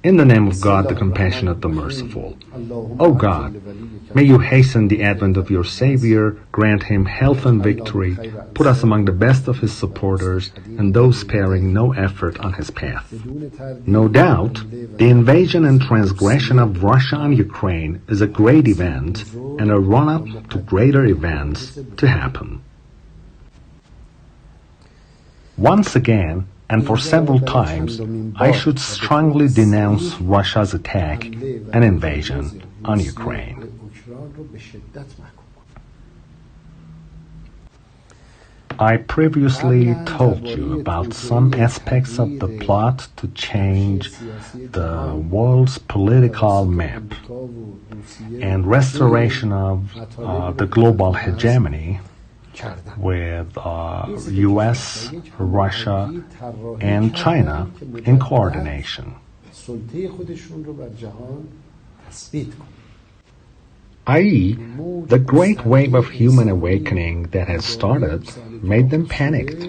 In the name of God, the compassionate, the merciful. O God, may you hasten the advent of your Savior, grant him health and victory, put us among the best of his supporters, and those sparing no effort on his path. No doubt, the invasion and transgression of Russia on Ukraine is a great event and a run-up to greater events to happen. Once again, and for several times, I should strongly denounce Russia's attack and invasion on Ukraine. I previously told you about some aspects of the plot to change the world's political map and restoration of the global hegemony with US, Russia, and China in coordination. I.e., the great wave of human awakening that has started made them panicked,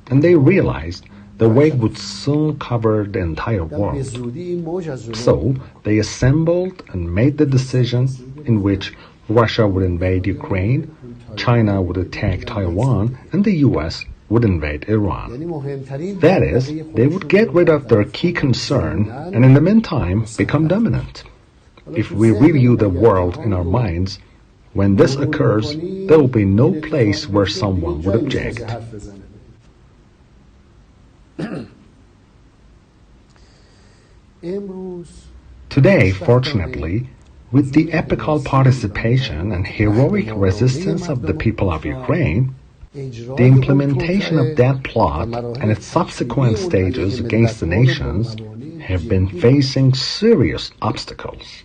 and they realized the wave would soon cover the entire world. So they assembled and made the decision in which Russia would invade Ukraine, China would attack Taiwan, and the US would invade Iran. That is, they would get rid of their key concern and in the meantime become dominant. If we review the world in our minds, when this occurs, there will be no place where someone would object. Today, fortunately, with the epical participation and heroic resistance of the people of Ukraine, the implementation of that plot and its subsequent stages against the nations have been facing serious obstacles.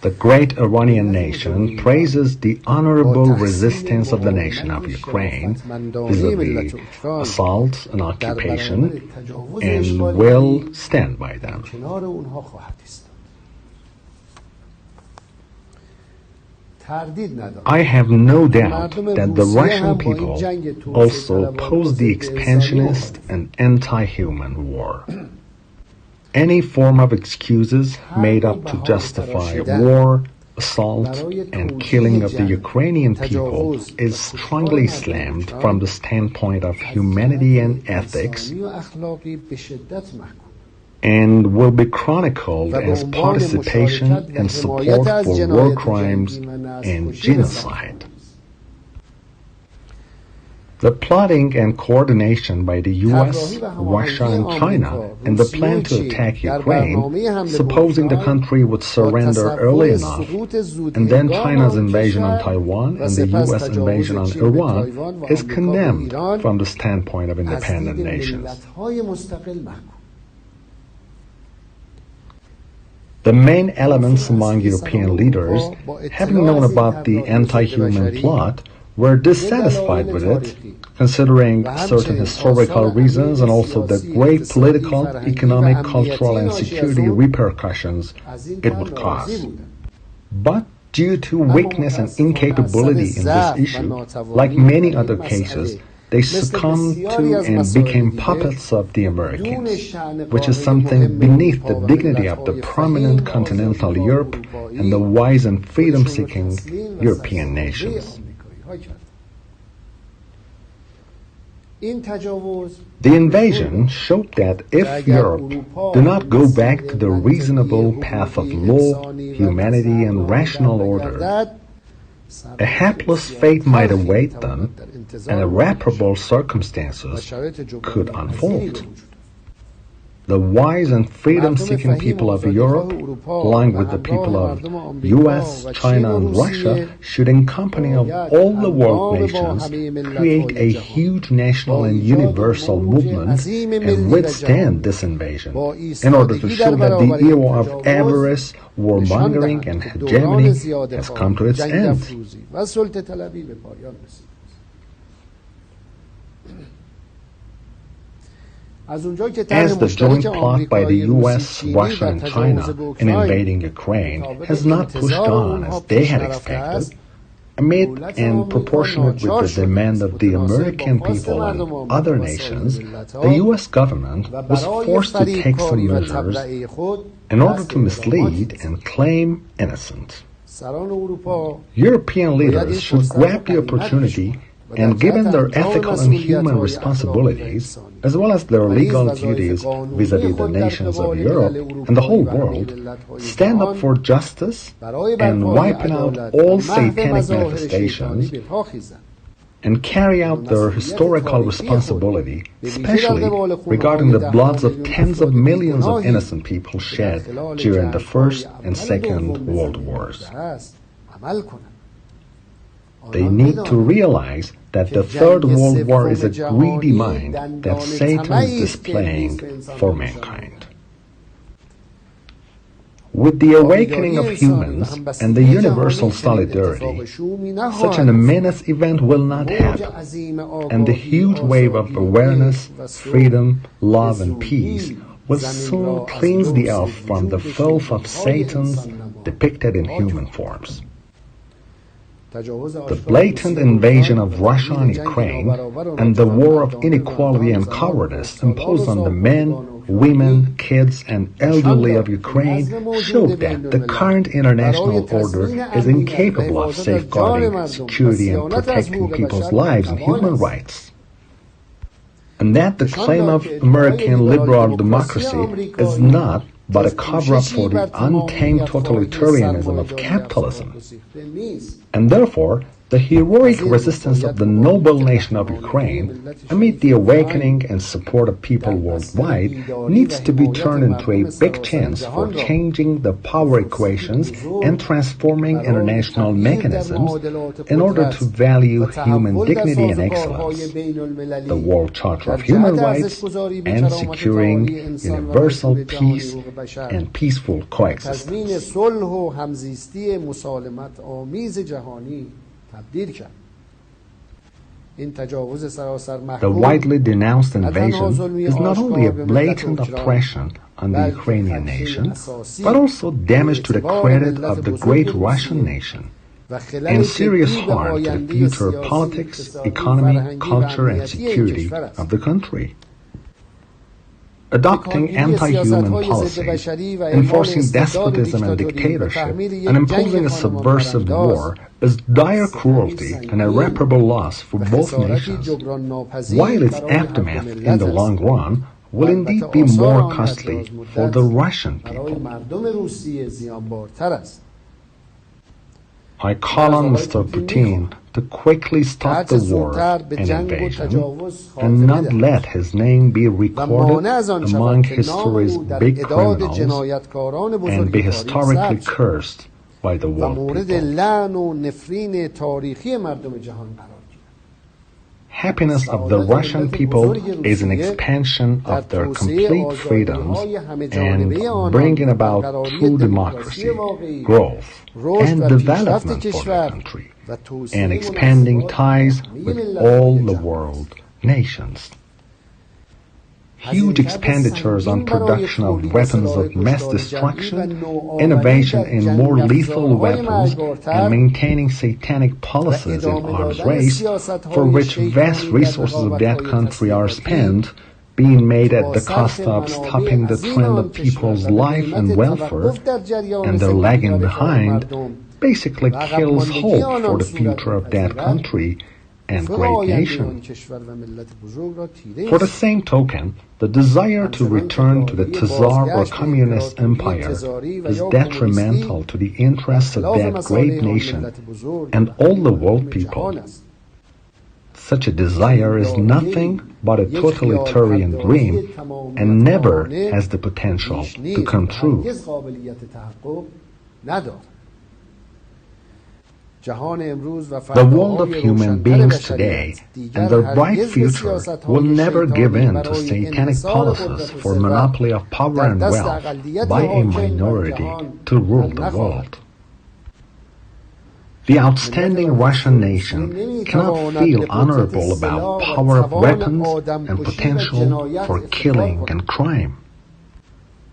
The great Iranian nation praises the honorable resistance of the nation of Ukraine vis-a-vis assault and occupation, and will stand by them. I have no doubt that the Russian people also oppose the expansionist and anti-human war. Any form of excuses made up to justify war, assault, and killing of the Ukrainian people is strongly slammed from the standpoint of humanity and ethics, and will be chronicled as participation and support for war crimes and genocide. The plotting and coordination by the US, Russia, and China in the plan to attack Ukraine, supposing the country would surrender early enough, and then China's invasion on Taiwan and the US invasion on Iran, is condemned from the standpoint of independent nations. The main elements among European leaders, having known about the anti-human plot, were dissatisfied with it, considering certain historical reasons and also the great political, economic, cultural, and security repercussions it would cause. But due to weakness and incapability in this issue, like many other cases, they succumbed to and became puppets of the Americans, which is something beneath the dignity of the prominent continental Europe and the wise and freedom-seeking European nations. The invasion showed that if Europe do not go back to the reasonable path of law, humanity, and rational order, a hapless fate might await them, and irreparable circumstances could unfold. The wise and freedom-seeking people of Europe, along with the people of US, China, and Russia, should in company of all the world nations create a huge national and universal movement and withstand this invasion in order to show that the era of avarice, warmongering, and hegemony has come to its end. As the joint plot by the US, Russia, and China in invading Ukraine has not pushed on as they had expected, amid and proportionate with the demand of the American people and other nations, the U.S. government was forced to take some measures in order to mislead and claim innocence. European leaders should grab the opportunity and, given their ethical and human responsibilities, as well as their legal duties vis-à-vis the nations of Europe and the whole world, stand up for justice and wiping out all satanic manifestations and carry out their historical responsibility, especially regarding the bloods of tens of millions of innocent people shed during the First and Second World Wars. They need to realize that the Third World War is a greedy mind that Satan is displaying for mankind. With the awakening of humans and the universal solidarity, such an immense event will not happen, and the huge wave of awareness, freedom, love, and peace will soon cleanse the earth from the filth of Satan's depicted in human forms. The blatant invasion of Russia and Ukraine and the war of inequality and cowardice imposed on the men, women, kids, and elderly of Ukraine showed that the current international order is incapable of safeguarding security and protecting people's lives and human rights, and that the claim of American liberal democracy is not but a cover-up for the untamed totalitarianism of capitalism. And therefore, the heroic resistance of the noble nation of Ukraine, amid the awakening and support of people worldwide, needs to be turned into a big chance for changing the power equations and transforming international mechanisms in order to value human dignity and excellence, the World Charter of Human Rights, and securing universal peace and peaceful coexistence. The widely denounced invasion is not only a blatant oppression on the Ukrainian nation, but also damage to the credit of the great Russian nation, and serious harm to the future politics, economy, culture, and security of the country. Adopting anti-human policies, enforcing despotism and dictatorship, and imposing a subversive war is dire cruelty and irreparable loss for both nations, while its aftermath in the long run will indeed be more costly for the Russian people. I call on Mr. Putin to quickly stop the war and invasion and not let his name be recorded among history's big criminals and be historically cursed by the world people. Happiness of the Russian people is an expansion of their complete freedoms and bringing about true democracy, growth, and development for the country, and expanding ties with all the world nations. Huge expenditures on production of weapons of mass destruction, innovation in more lethal weapons, and maintaining satanic policies in arms race, for which vast resources of that country are spent, being made at the cost of stopping the trend of people's life and welfare, and their lagging behind, basically kills hope for the future of that country and great nation. For the same token, the desire to return to the Tsar or communist empire is detrimental to the interests of that great nation and all the world people. Such a desire is nothing but a totalitarian dream and never has the potential to come true. The world of human beings today and their bright future will never give in to satanic policies for monopoly of power and wealth by a minority to rule the world. The outstanding Russian nation cannot feel honorable about power of weapons and potential for killing and crime.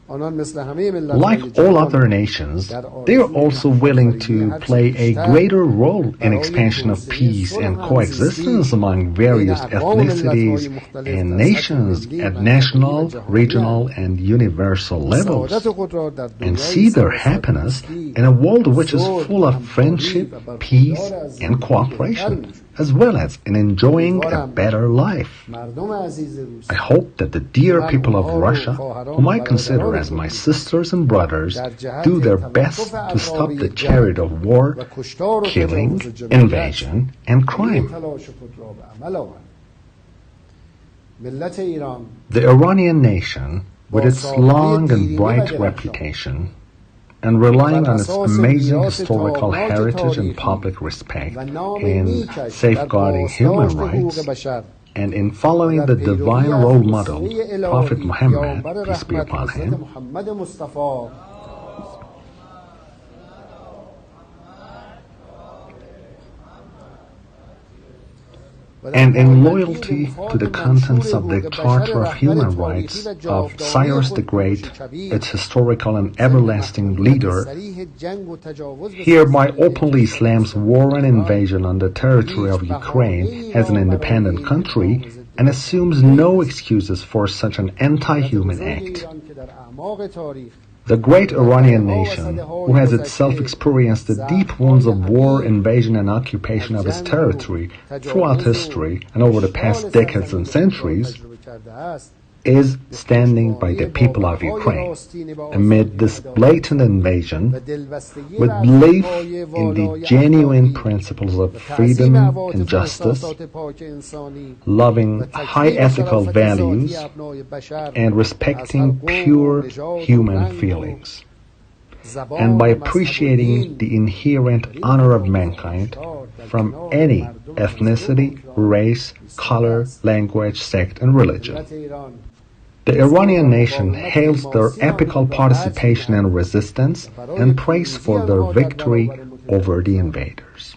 Like all other nations, they are also willing to play a greater role in expansion of peace and coexistence among various ethnicities and nations at national, regional, and universal levels, and see their happiness in a world which is full of friendship, peace, and cooperation, as well as in enjoying a better life. I hope that the dear people of Russia, whom I consider as my sisters and brothers, do their best to stop the chariot of war, killing, invasion, and crime. The Iranian nation, with its long and bright reputation, and relying on its amazing historical heritage and public respect in safeguarding human rights, and in following the divine role model, Prophet Muhammad, peace be upon him, and in loyalty to the contents of the Charter of Human Rights of Cyrus the Great, its historical and everlasting leader, hereby openly slams war and invasion on the territory of Ukraine as an independent country and assumes no excuses for such an anti-human act. The great Iranian nation, who has itself experienced the deep wounds of war, invasion, and occupation of its territory throughout history and over the past decades and centuries, is standing by the people of Ukraine amid this blatant invasion with belief in the genuine principles of freedom and justice, loving high ethical values, and respecting pure human feelings, and by appreciating the inherent honor of mankind from any ethnicity, race, color, language, sect, and religion. The Iranian nation hails their epical participation and resistance and prays for their victory over the invaders.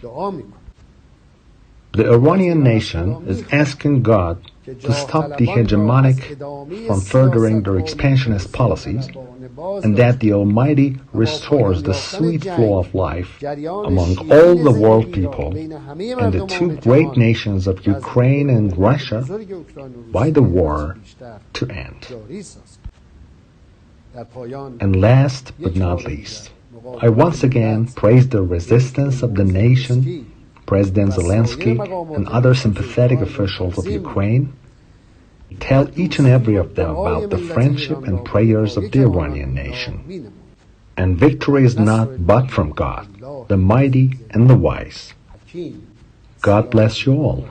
The Iranian nation is asking God to stop the hegemonic from furthering their expansionist policies, and that the Almighty restores the sweet flow of life among all the world people and the two great nations of Ukraine and Russia by the war to end. And last but not least, I once again praise the resistance of the nation, President Zelensky, and other sympathetic officials of Ukraine. Tell each and every of them about the friendship and prayers of the Iranian nation. And victory is not but from God, the mighty and the wise. God bless you all.